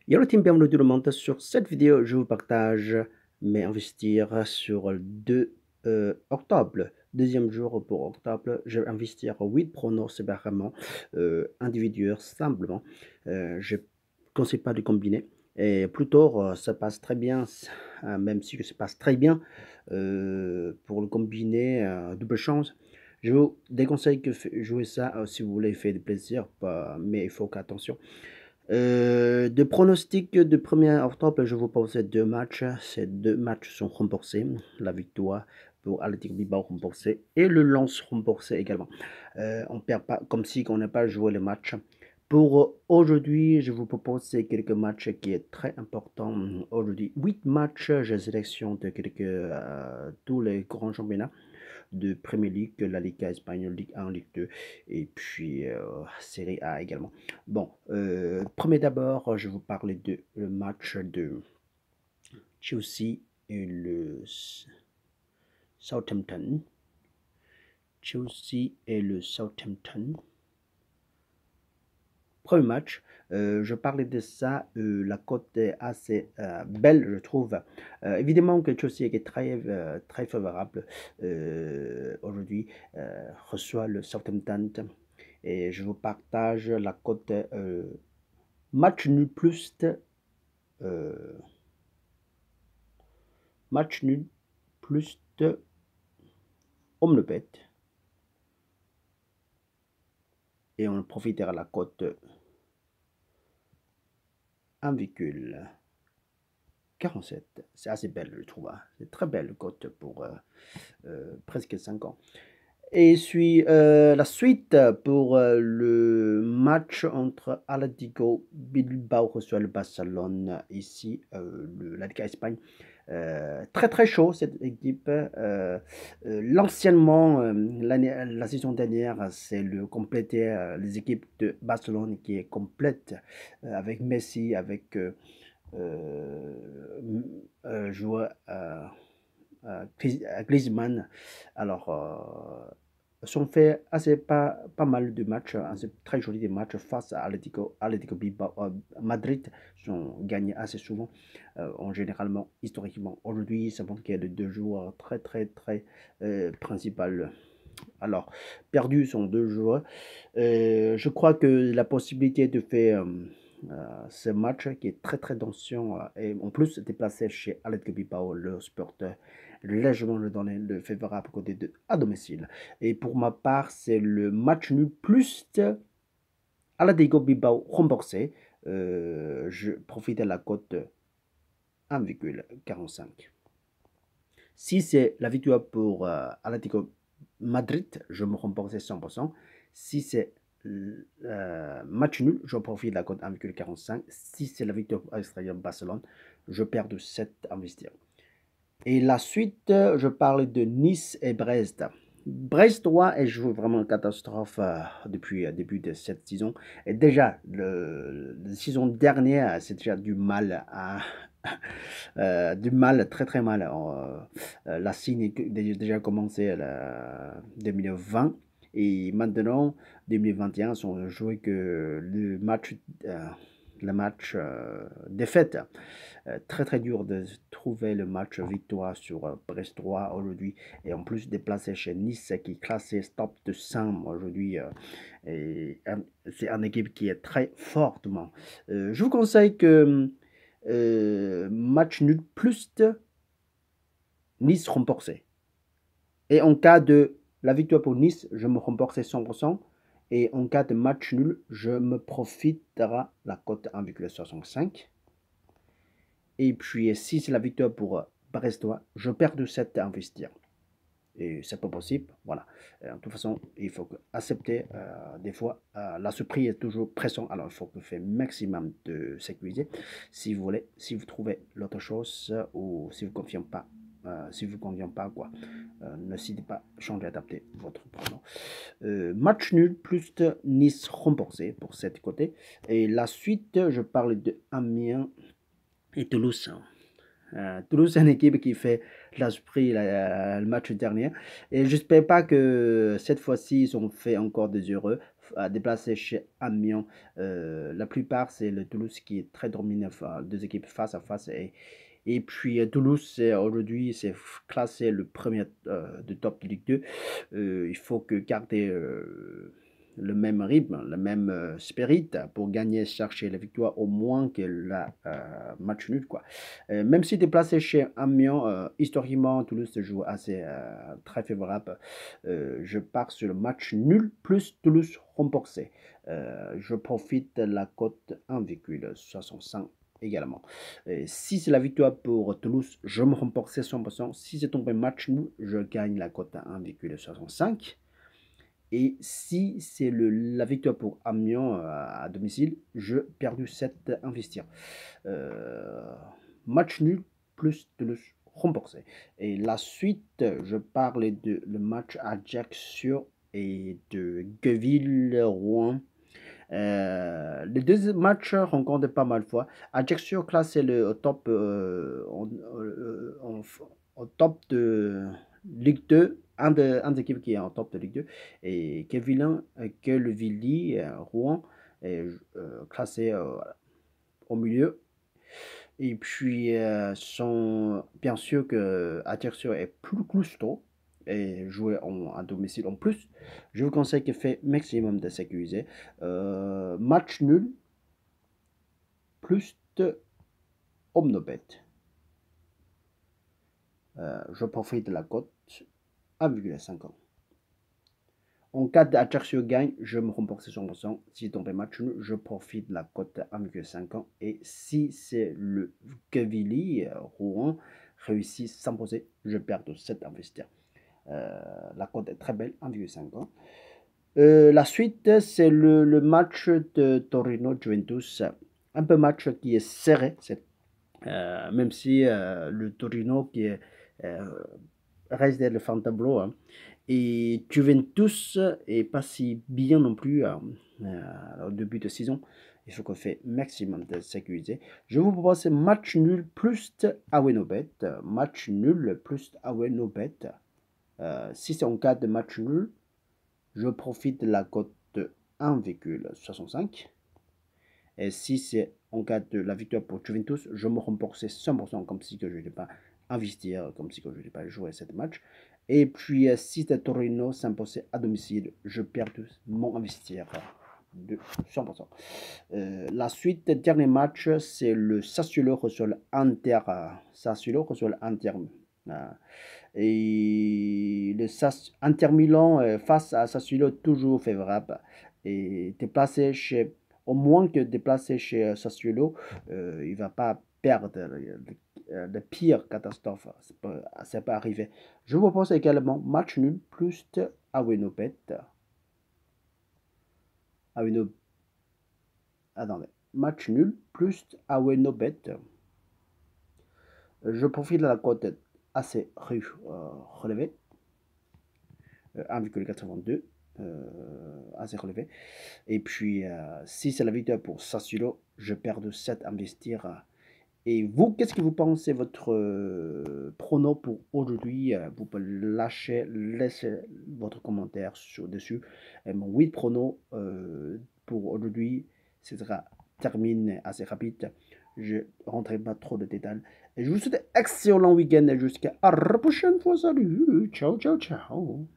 Yo le team, bienvenue tout le monde. Sur cette vidéo, je vous partage mes investir sur le 2 octobre. Deuxième jour pour octobre, je vais investir 8 pronos séparément, individuels simplement. Je ne conseille pas de combiner. Et plutôt, ça passe très bien, même si ça passe très bien pour le combiner double chance. Je vous déconseille que jouer ça si vous voulez faire du plaisir, mais il faut qu'attention. De pronostics de 1er octobre, je vous pose deux matchs. Ces deux matchs sont remboursés. La victoire pour Athletic Bilbao remboursée et le Lens remboursé également. On perd pas, comme si on n'a pas joué le match. Pour aujourd'hui, je vous propose quelques matchs qui est très important. Aujourd'hui, 8 matchs, je sélectionne de tous les grands championnats de Premier League, la Liga espagnole, Ligue 1, Ligue 2 et puis Série A également. Bon, premier d'abord, je vais vous parler de le match de Chelsea et le Southampton. Chelsea et le Southampton. Premier match, je parlais de ça, la cote est assez belle, je trouve. Évidemment que Chelsea est très favorable aujourd'hui, reçoit le Southampton et je vous partage la cote match nul plus match nul plus de Omlopet et on profitera de la cote 1,47. C'est assez belle, je trouve. Hein. C'est très belle cote pour presque 5 ans. Et puis la suite pour le match entre Atletico Bilbao reçoit le Barcelone ici, la Liga Espagne. Très très chaud cette équipe. L'anciennement, la saison dernière, c'est le compléter les équipes de Barcelone qui est complète avec Messi, avec joueur Griezmann. Alors, sont fait assez pas mal de matchs, assez très jolis matchs face à Atletico Bilbao, Madrid, sont gagnés assez souvent, généralement, historiquement. Aujourd'hui, ça montre qu'il y a deux joueurs très principal. Alors, perdus sont deux joueurs. Je crois que la possibilité de faire ce match qui est très tension et en plus déplacé chez Athletic Bilbao, le sport légèrement le donner le favorable côté de à domicile. Et pour ma part, c'est le match nul plus Athletic Bilbao remboursé. Je profite de la cote 1,45. Si c'est la victoire pour Atlético Madrid, je me rembourse 100%. Si c'est match nul, je profite de la cote 1,45. Si c'est la victoire pour l'extérieur Barcelone, je perds de 7 investir. Et la suite, je parle de Nice et Brest. Brestois est joué vraiment une catastrophe depuis le début de cette saison. Et déjà, la saison dernière, c'est déjà du mal à, du mal, très mal. La signe a déjà commencé en 2020 et maintenant 2021 sont joués que le match défaite. Très dur de trouver le match victoire sur Brestois aujourd'hui et en plus déplacé chez Nice qui est classé top de 5 aujourd'hui. C'est une équipe qui est très fortement. Je vous conseille que match nul plus de Nice remboursé. Et en cas de la victoire pour Nice, je me rembourse 100%. Et en cas de match nul, je me profitera la cote 1,65. Et puis, si c'est la victoire pour Brestois, je perds de 7 à investir. Et c'est pas possible, voilà. De toute façon, il faut accepter, des fois, la surprise est toujours présente, alors il faut faire maximum de sécuriser. Si vous voulez, si vous trouvez l'autre chose, ou si vous ne confiez pas, quoi, n'hésitez pas à changer, adapter votre pronom. Match nul plus de Nice remboursé pour cette côté. Et la suite, je parle de Amiens et Toulouse. Toulouse, c'est une équipe qui fait l'esprit le match dernier. Et j'espère pas que cette fois-ci, ils ont fait encore des erreurs. déplacé chez Amiens. La plupart, c'est le Toulouse qui est très dominant, deux équipes face à face. Et puis Toulouse, aujourd'hui, c'est classé le premier de top de Ligue 2. Il faut que garder le même rythme, le même spirit pour gagner, chercher la victoire au moins que la match nul, quoi. Même si déplacé chez Amiens, historiquement, Toulouse se joue assez très favorable. Je pars sur le match nul plus Toulouse remporté. Je profite de la cote 1,65 également. Si c'est la victoire pour Toulouse, je me remporte 100%. Si c'est tombé match nul, je gagne la cote à 1,65. Et si c'est la victoire pour Amiens à domicile, je perds 7 investir. Match nul plus Toulouse remporté. Et la suite, je parle de le match Ajaccio et de Gueville-Rouen. Les deux matchs rencontrent pas mal de fois. Ajaccio classé au top, au top de Ligue 2, un des équipes qui est en top de Ligue 2, et Quevilly, Rouen, est classé au milieu. Et puis, bien sûr que Ajaccio est plus costaud et jouer à domicile en plus. Je vous conseille de faire maximum de sécuriser. Match nul plus de Omnobet. Je profite de la cote 1,50. En cas d'Ajaccio gagne, je me rembourse 100%. Si tombe match nul, je profite de la cote 1,50. Et si c'est le Quevilly, Rouen, réussit sans poser, je perds de 7 investir. La cote est très belle, 1,50. La suite, c'est le match de Torino-Juventus. Un peu match qui est serré, même si le Torino qui reste le fond de tableau. Hein. Et Juventus est pas si bien non plus au début de saison. Il faut qu'on fait maximum de sécuriser. Je vous propose match nul plus Awenobet. Match nul plus Awenobet. Si c'est en cas de match nul, je profite de la cote de 1,65. Et si c'est en cas de la victoire pour Juventus, je me rembourse 100% comme si que je n'ai pas investir, comme si que je n'ai pas joué cette match. Et puis, si c'est Torino s'imposer à domicile, je perds mon investir de 100%. La suite, dernier match, c'est le Sassuolo reçoit l'Inter. Sassuolo reçoit l'Inter. Et le Inter Milan face à Sassuolo toujours favorable. Et déplacé chez, au moins que déplacé chez Sassuolo, il ne va pas perdre la pire catastrophe. Ça peut arriver. Je vous propose également match nul plus Awenobet. Attendez. Match nul plus Awenobet. Je profite de la cote assez relevée. 1,82. Assez relevé. Et puis, si c'est la victoire pour Sassuolo, je perds de 7 investir. Et vous, qu'est-ce que vous pensez votre prono pour aujourd'hui? Vous pouvez laisser votre commentaire dessus. Et mon 8 prono pour aujourd'hui, ce sera terminé assez rapide. Je ne rentrerai pas trop de détails. Et je vous souhaite un excellent week-end et jusqu'à la prochaine fois. Salut, ciao, ciao, ciao.